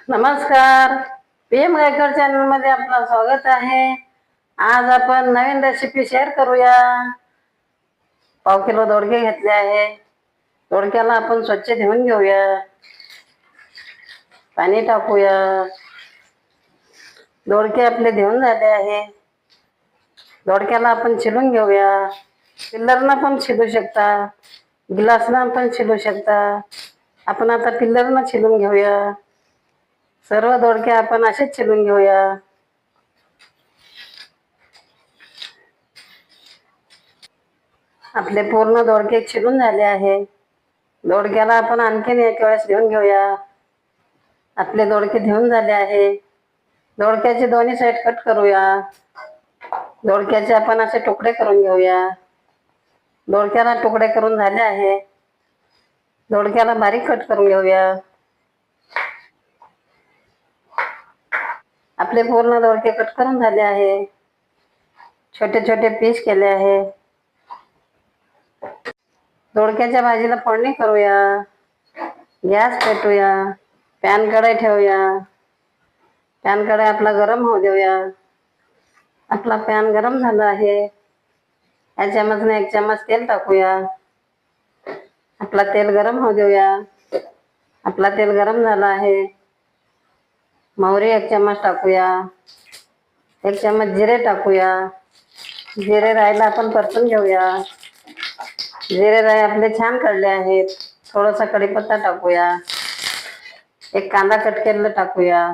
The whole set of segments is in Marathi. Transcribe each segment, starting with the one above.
नमस्कार. PM गायकवाड चॅनल मध्ये आपलं स्वागत आहे. आज आपण नवीन रेसिपी शेअर करूया. पाव किलो दोडके घेतले आहे. दोडक्याला आपण स्वच्छ धुवून घेऊया. पाणी टाकूया. दोडके आपले धुवून झाले आहे. दोडक्याला आपण छिलून घेऊया. पिल्लरनं पण छिलू शकता, गिलासनं पण छिलू शकता. आपण आता पिल्लरनं छिलून घेऊया. सर्व दोडके आपण असेच छिलून घेऊया. आपले पूर्ण दोडके छिलून झाले आहे. दोडक्याला आपण आणखीन एक वेळेस धुवून घेऊया. आपले दोडके धुवून झाले आहे. दोडक्याचे दोन्ही साईड कट करूया. दोडक्याचे आपण असे तुकडे करून घेऊया. दोडक्याला तुकडे करून झाले आहे. दोडक्याला बारीक कट करून घेऊया. आपले पूर्ण दोडके कट करून झाले आहे. छोटे छोटे पीस केले आहे. दोडक्याच्या भाजीला फोडणी करूया. गॅस पेटूया. पॅन कढई ठेवूया. पॅन कढई आपला गरम होऊ देऊया. आपला पॅन गरम झाला आहे. या चमचने 1 चमच तेल टाकूया. आपला तेल गरम होऊ देऊया. आपला तेल गरम झाला आहे. मोहरी 1 चमच टाकूया. 1 चमच जिरे टाकूया. जिरे राईला आपण परतून घेऊया. जिरे राई आपले छान कळले आहेत. थोडासा कढीपत्ता टाकूया. 1 कांदा कट केलेला टाकूया.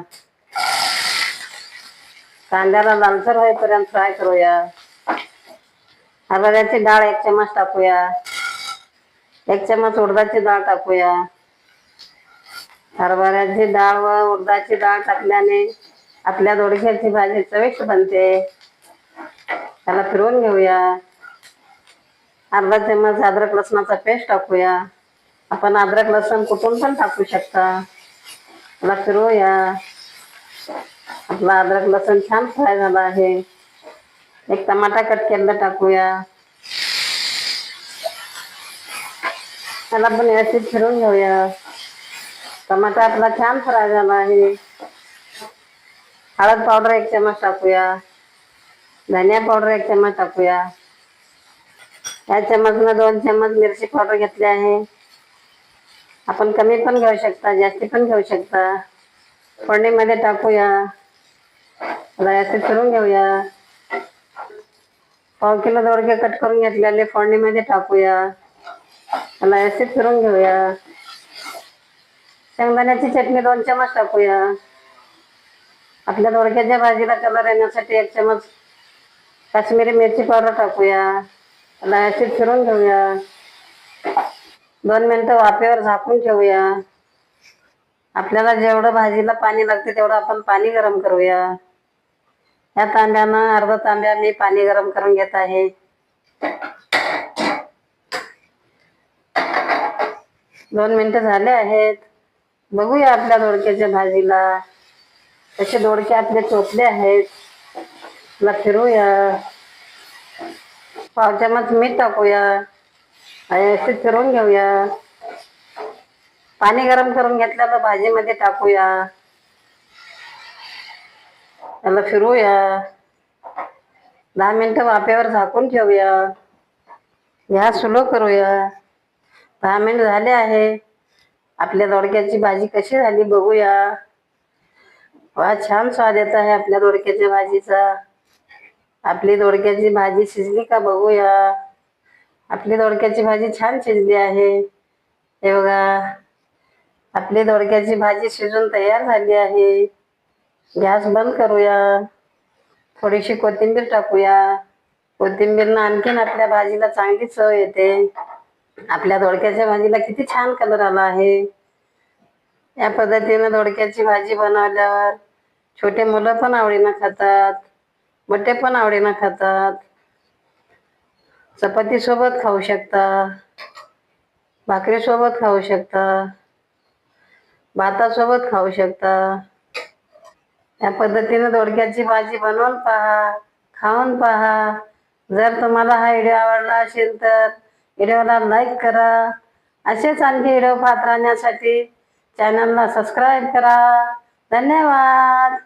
कांद्याला लालसर होईपर्यंत फ्राय करूया. हरभऱ्याची डाळ 1 चमच टाकूया. 1 चमच उडदाची डाळ टाकूया. हरभऱ्याची डाळ व उडदाची डाळ टाकल्याने आपल्या दोडक्याची भाजी चविष्ट बनते. त्याला फिरवून घेऊया. अर्धा चमच अद्रक लसणाचा पेस्ट टाकूया. आपण अद्रक लसण कुटून पण टाकू शकता. त्याला फिरवूया. आपला अद्रक लसण छान फ्राय झाला आहे. 1 टमाटा कट केलेला टाकूया. त्याला पण व्यवस्थित फिरवून घेऊया. टमाटा आपला छान फ्राय झाला आहे. हळद पावडर 1 चमच टाकूया. धनिया पावडर 1 चमच टाकूया. या चमचनं 2 चमच मिरची पावडर घेतली आहे. आपण कमी पण घेऊ शकता, जास्ती पण घेऊ शकता. फोडणीमध्ये टाकूया. व्यवस्थित फिरवून घेऊया. पाव किलो दोडके कट करून घेतलेले फोडणीमध्ये टाकूया. त्याला व्यवस्थित फिरवून घेऊया. शेंगदाण्याची चटणी 2 चमच टाकूया. आपल्या दोडक्याच्या भाजीला कलर येण्यासाठी 1 चमच काश्मीरी मिरची पावडर टाकूया. त्याला व्यवस्थित फिरवून घेऊया. 2 मिनिटं वाफेवर झाकून ठेवूया. आपल्याला जेवढं भाजीला पाणी लागते तेवढं आपण पाणी गरम करूया. या तांब्यानं अर्धा तांब्या मी पाणी गरम करून घेत आहे. 2 मिनिटं झाले आहेत. बघूया आपल्या दोडक्याच्या भाजीला. तसे दोडके आपले चोपले आहेत. त्याला फिरवूया. पाव चमच मीठ टाकूया. व्यवस्थित फिरवून घेऊया. पाणी गरम करून घेतलेलं भाजीमध्ये टाकूया. त्याला फिरवूया. 10 मिनिटं वाफेवर झाकून ठेवूया. गॅस स्लो करूया. 10 मिनिट झाले आहे. आपल्या दोडक्याची भाजी कशी झाली बघूया. वा, छान स्वाद येत आहे आपल्या दोडक्याच्या भाजीचा. आपली दोडक्याची भाजी शिजली का बघूया. आपली दोडक्याची भाजी छान शिजली आहे. हे बघा, आपली दोडक्याची भाजी शिजून तयार झाली आहे. गॅस बंद करूया. थोडीशी कोथिंबीर टाकूया. कोथिंबीरनं आणखीन आपल्या भाजीला चांगली चव येते. आपल्या दोडक्याच्या भाजीला किती छान कलर आला आहे. या पद्धतीनं दोडक्याची भाजी बनवल्यावर छोटे मुलं पण आवडीनं खातात, मोठे पण आवडीनं खातात. चपाती सोबत खाऊ शकता, भाकरी सोबत खाऊ शकता, भातासोबत खाऊ शकता. या पद्धतीनं दोडक्याची भाजी बनवून पहा, खाऊन पहा. जर तुम्हाला हा व्हिडिओ आवडला असेल तर व्हिडिओला लाईक करा. असेच आणखी व्हिडिओ पाहत राहण्यासाठी चॅनलला सबस्क्राईब करा. धन्यवाद.